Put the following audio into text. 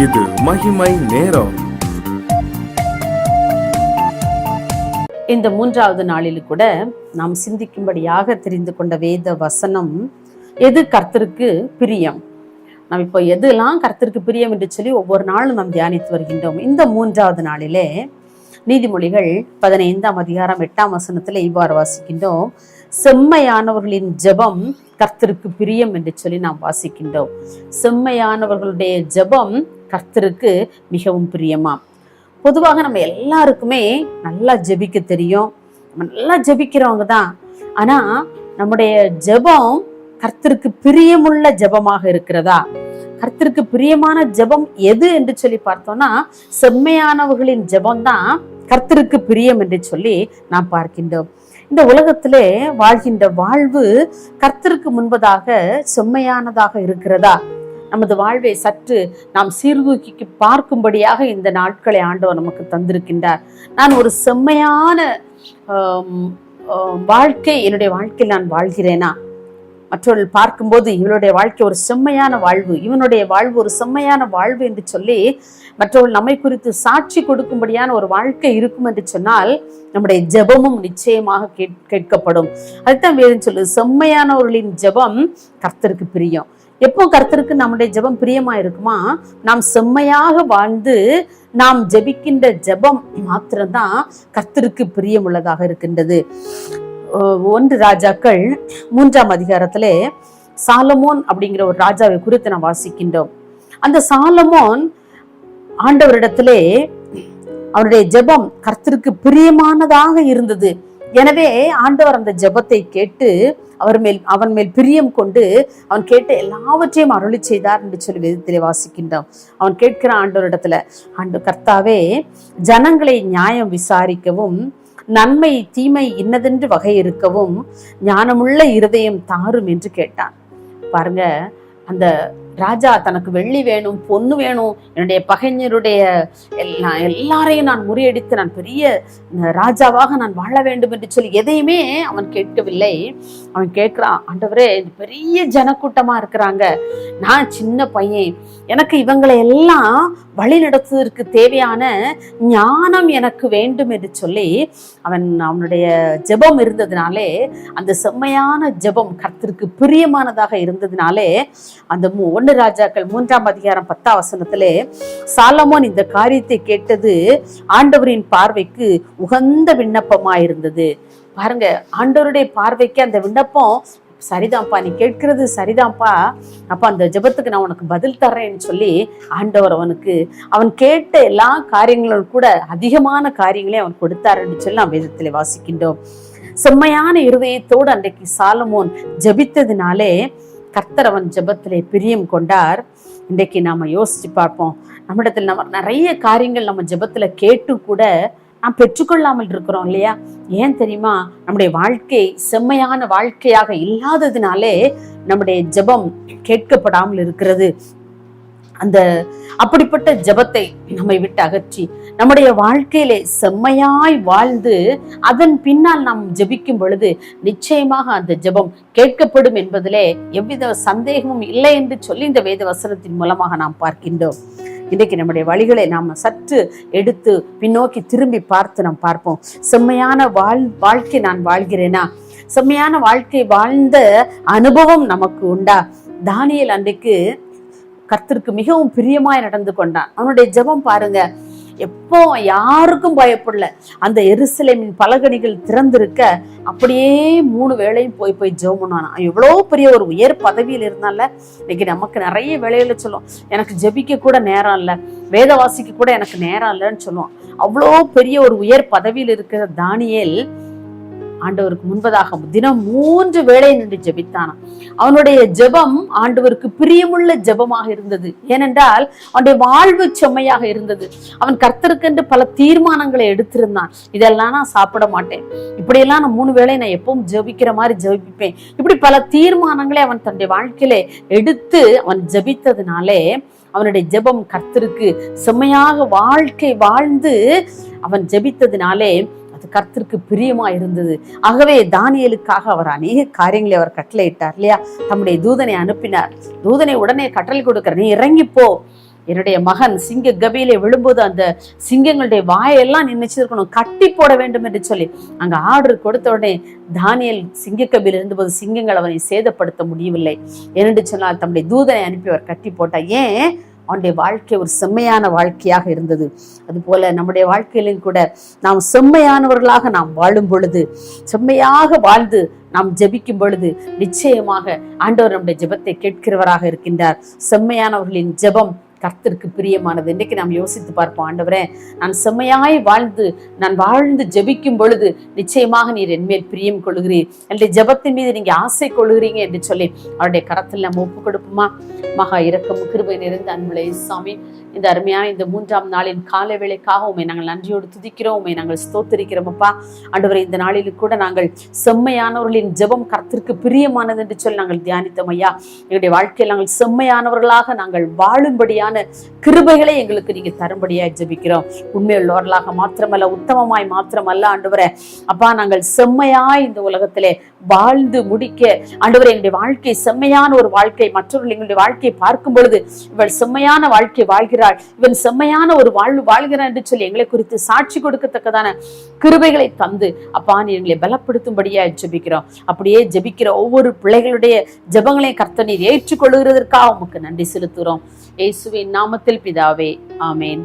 இது மகிமை நேரம். இந்த 3வது நாளில் கூட நாம் சிந்திக்கும்படியாக தெரிந்து கொண்ட வேத வசனம், எது கர்த்தருக்கு பிரியம். நாம் இப்போ எதெல்லாம் கர்த்தருக்கு பிரியம் என்று சொல்லி ஒவ்வொரு நாளும் நாம் தியானித்து வருகின்றோம். இந்த 3வது நாளிலே நீதிமொழிகள் 15ஆம் அதிகாரம் 8ஆம் வசனத்துல இவ்வாறு வாசிக்கின்றோம். செம்மையானவர்களின் ஜெபம் கர்த்தருக்கு பிரியம் என்று சொல்லி நாம் வாசிக்கின்றோம். செம்மையானவர்களுடைய ஜெபம் கர்த்தருக்கு மிகவும் பிரியமாம். பொதுவாக நம்ம எல்லாருக்குமே நல்லா ஜெபிக்க தெரியும், நல்லா ஜெபிக்கிறவங்க தான். ஆனா நம்முடைய ஜெபம் கர்த்தருக்கு பிரியமுள்ள ஜெபமாக இருக்கிறதா? கர்த்தருக்கு பிரியமான ஜெபம் எது என்று சொல்லி பார்த்தோம்னா, செம்மையானவர்களின் ஜெபம் தான் கர்த்தருக்கு பிரியம் என்று சொல்லி நாம் பார்க்கின்றோம். இந்த உலகத்திலே வாழ்கின்ற வாழ்வு கர்த்தருக்கு முன்பதாக செம்மையானதாக இருக்கிறதா? நமது வாழ்வை சற்று நாம் சீர்தூக்கி பார்க்கும்படியாக இந்த நாட்களை ஆண்டவர் நமக்கு தந்திருக்கின்றார். நான் ஒரு செம்மையான வாழ்க்கை என்னுடைய வாழ்க்கையில் நான் வாழ்கிறேனா? மற்றவர்கள் பார்க்கும்போது இவனுடைய வாழ்க்கை ஒரு செம்மையான வாழ்வு, இவனுடைய வாழ்வு ஒரு செம்மையான வாழ்வு என்று சொல்லி மற்றவர்கள் நம்மை குறித்து சாட்சி கொடுக்கும்படியான ஒரு வாழ்க்கை இருக்கும் என்று சொன்னால், நம்முடைய ஜெபமும் நிச்சயமாக கேட்கப்படும். அதுதான் வேதம் சொல்லுது, செம்மையானவர்களின் ஜெபம் கர்த்தருக்கு பிரியம். எப்போ கர்த்தருக்கு நம்முடைய ஜெபம் பிரியமா இருக்குமா? நாம் செம்மையாக வாழ்ந்து நாம் ஜெபிக்கின்ற ஜெபம் மாத்திரம்தான் கர்த்தருக்கு பிரியம் உள்ளதாக இருக்கின்றது. 1 ராஜாக்கள் 3ஆம் அதிகாரத்திலே சாலமோன் அப்படிங்கிற ஒரு ராஜாவை குறித்து நாம் வாசிக்கின்றோம். அந்த சாலமோன் ஆண்டவரிடத்திலே அவருடைய ஜெபம் கர்த்தருக்கு பிரியமானதாக இருந்தது. எனவே ஆண்டவர் அந்த ஜெபத்தை கேட்டு அவன் மேல் பிரியம் கொண்டு அவன் கேட்ட எல்லாவற்றையும் அருளி செய்தார் என்று சொல்லி வேதத்திலே வாசிக்கின்றோம். அவன் கேட்கிற ஆண்டவரிடத்துல, கர்த்தாவே, ஜனங்களை நியாயம் விசாரிக்கவும் நன்மை தீமை இன்னதென்று வகை இருக்கவும் ஞானமுள்ள இருதயம் தாரும் என்று கேட்டான். பாருங்க, அந்த ராஜா தனக்கு வெள்ளி வேணும், பொண்ணு வேணும், என்னுடைய பகைஞருடைய எல்லாரையும் நான் முறியடித்து நான் பெரிய ராஜாவாக நான் வாழ வேண்டும் என்று சொல்லி எதையுமே அவன் கேட்கவில்லை. அவன் கேட்கிறான், ஆண்டவரே, பெரிய ஜனக்கூட்டமா இருக்கிறாங்க, நான் சின்ன பையன், எனக்கு இவங்களை எல்லாம் வழி நடத்துவதற்கு தேவையான ஞானம் எனக்கு வேண்டும் என்று சொல்லி அவனுடைய ஜெபம் இருந்ததுனாலே, அந்த செம்மையான ஜெபம் கர்த்தருக்கு பிரியமானதாக இருந்ததுனாலே, அந்த 1 ராஜாக்கள் 3ஆம் அதிகாரம் 10ஆம் வசனத்திலே சாலமோன் இந்த காரியத்தை கேட்டது ஆண்டவரின் பார்வைக்கு உகந்த விண்ணப்பமாயிருந்தது. பாருங்க, ஆண்டவருடைய பார்வைக்கு அந்த விண்ணப்பம் சரிதான்ப்பா, நீ கேட்கிறது சரிதான்ப்பா, அப்ப அந்த ஜெபத்துக்கு நான் உனக்கு பதில் தர்றேன்னு சொல்லி ஆண்டவர் அவன் கேட்ட எல்லா காரியங்களும் கூட அதிகமான காரியங்களையும் அவன் கொடுத்தாருன்னு சொல்லி நாம் வேதத்திலே வாசிக்கின்றோம். செம்மையான இருதயத்தோடு அன்றைக்கு சாலமோன் ஜெபித்ததினாலே கர்த்தர் அவன் ஜெபத்திலே பிரியம் கொண்டார். இன்றைக்கு நாம யோசிச்சு பார்ப்போம், நம்மிடத்தில் நம்ம நிறைய காரியங்கள் நம்ம ஜெபத்துல கேட்டு கூட நாம் பெற்றுக்கொள்ளாமல் இருக்கிறோம் இல்லையா? ஏன் தெரியுமா? நம்முடைய வாழ்க்கை செம்மையான வாழ்க்கையாக இல்லாததினாலே நம்முடைய ஜெபம் கேட்கப்படாமல் இருக்கிறது. அப்படிப்பட்ட ஜெபத்தை நம்மை விட்டு அகற்றி நம்முடைய வாழ்க்கையிலே செம்மையாய் வாழ்ந்து அதன் பின்னால் நாம் ஜெபிக்கும் பொழுது நிச்சயமாக அந்த ஜெபம் கேட்கப்படும் என்பதிலே எவ்வித சந்தேகமும் இல்லை என்று சொல்லி இந்த வேத வசனத்தின் மூலமாக நாம் பார்க்கின்றோம். இன்றைக்கு நம்முடைய வழிகளை நாம் சற்று எடுத்து பின்னோக்கி திரும்பி பார்த்து நாம் பார்ப்போம். செம்மையான வாழ்க்கை நான் வாழ்கிறேனா? செம்மையான வாழ்க்கை வாழ்ந்த அனுபவம் நமக்கு உண்டா? தானியேல் அன்றைக்கு கர்த்தருக்கு மிகவும் பிரியமாய் நடந்து கொண்டான். அவனுடைய ஜெபம் பாருங்க, எப்போ யாருக்கும் பயப்படல. அந்த எருசலேமின் பலகணிகள் திறந்திருக்க அப்படியே 3 வேளையும் போய் ஜெபம் பண்ணான். எவ்வளோ பெரிய ஒரு உயர் பதவியில் இருந்தால இன்னைக்கு நமக்கு நிறைய வேலையில சொல்லுவோம், எனக்கு ஜெபிக்க கூட நேரம் இல்லை, வேத வாசிக்க கூட எனக்கு நேரம் இல்லைன்னு சொல்லுவோம். அவ்வளோ பெரிய ஒரு உயர் பதவியில் இருக்கிற தானியேல் ஆண்டவருக்கு முன்பதாக தினம் 3 வேளை நின்று ஜெபித்தானாம். அவனுடைய ஜெபம் ஆண்டவருக்கு பிரியமுள்ள ஜெபமாக இருந்தது. ஏனென்றால் அவனுடைய வாழ்வு செம்மையாக இருந்தது. அவன் கர்த்தருக்கென்று பல தீர்மானங்களை எடுத்திருந்தான். இதெல்லாம் நான் சாப்பிட மாட்டேன், இப்படியெல்லாம் நான் 3 வேளை நான் எப்பவும் ஜெபிக்கிற மாதிரி ஜெபிப்பேன், இப்படி பல தீர்மானங்களை அவன் தன்னுடைய வாழ்க்கையில எடுத்து அவன் ஜெபித்ததுனாலே அவனுடைய ஜெபம் கர்த்தருக்கு செம்மையாக வாழ்க்கை வாழ்ந்து அவன் ஜெபித்ததினாலே கர்த்தருக்கு பிரியமா இருந்தது. ஆகவே தானியேலுக்காக அவர் அநேக காரியங்களை அவர் கட்டளையிட்டார் இல்லையா? தம்முடைய தூதனை அனுப்பினார். தூதனை உடனே கட்டளை கொடுக்கிற, நீ இறங்கி போ, என்னுடைய மகன் சிங்க கபியிலே விழும்போது அந்த சிங்கங்களுடைய வாயெல்லாம் நினைச்சிருக்கணும், கட்டி போட வேண்டும் என்று சொல்லி அங்க ஆர்டர் கொடுத்த உடனே தானியேல் சிங்க கபியில் இருந்தபோது சிங்கங்கள் அவனை சேதப்படுத்த முடியவில்லை. ஏனென்று சொன்னால் தம்முடைய தூதனை அனுப்பி அவர் கட்டி போட்டார். ஏன்? அவனுடைய வாழ்க்கை ஒரு செம்மையான வாழ்க்கையாக இருந்தது. அது போல நம்முடைய வாழ்க்கையிலும் கூட நாம் செம்மையானவர்களாக நாம் வாழும் பொழுது, செம்மையாக வாழ்ந்து நாம் ஜெபிக்கும் பொழுது நிச்சயமாக ஆண்டவர் நம்முடைய ஜெபத்தை கேட்கிறவராக இருக்கின்றார். செம்மையானவர்களின் ஜெபம் கர்த்தருக்கு பிரியமானது. இன்றைக்கு நாம் யோசித்து பார்ப்போம், ஆண்டவரே நான் செம்மையாய் நான் வாழ்ந்து ஜெபிக்கும் பொழுது நிச்சயமாக நீர் என்மேல் பிரியம் கொள்கிறீர், என்னுடைய ஜெபத்தின் மீது நீங்க ஆசை கொள்கிறீங்க என்று சொல்லி அவருடைய கரத்தில் நம்ம ஒப்பு கொடுப்போமா? மகா இரக்கம் கிருபை நிறைந்த அன்புள்ள இயேசுவே, இந்த அருமையான இந்த 3ஆம் நாளின் காலை வேளைக்காக உண்மை நாங்கள் நன்றியோடு துதிக்கிறோம், உண்மை நாங்கள் ஸ்தோத்திரிக்கிறோம். அப்பா ஆண்டவரே, இந்த நாளில் கூட நாங்கள் செம்மையானவர்களின் ஜெபம் கர்த்தருக்கு பிரியமானது என்று சொல்லி நாங்கள் தியானித்தோம். ஐயா, எங்களுடைய வாழ்க்கையில் நாங்கள் செம்மையானவர்களாக நாங்கள் வாழும்படியான கிருபைகளை எங்களுக்கு நீங்க தரும்படியாய் ஜெபிக்கிறோம். உண்மையுள்ளவர்களாக மாத்திரமல்ல, உத்தமமாய் மாத்திரமல்ல ஆண்டவரே, அப்பா நாங்கள் செம்மையாய் இந்த உலகத்திலே வாழ்ந்து முடிக்க ஆண்டவரே, எங்களுடைய வாழ்க்கை செம்மையான ஒரு வாழ்க்கை, மற்றவர்கள் எங்களுடைய வாழ்க்கையை பார்க்கும் பொழுது இவள் செம்மையான வாழ்க்கை வாழ்கிறாள், இவன் செம்மையான ஒரு வாழ்வு வாழ்கிறான் என்று சொல்லி எங்களை குறித்து சாட்சி கொடுக்கத்தக்கதான கிருபைகளை தந்து அப்பா நீ எங்களை பலப்படுத்தும்படியா ஜெபிக்கிறோம். அப்படியே ஜெபிக்கிற ஒவ்வொரு பிள்ளைகளுடைய ஜெபங்களையும் கர்த்தர் நீர் ஏற்றுக்கொள்கிறதற்காக உமக்கு நன்றி செலுத்துகிறோம். இயேசுவின் நாமத்தில் பிதாவே, ஆமேன்.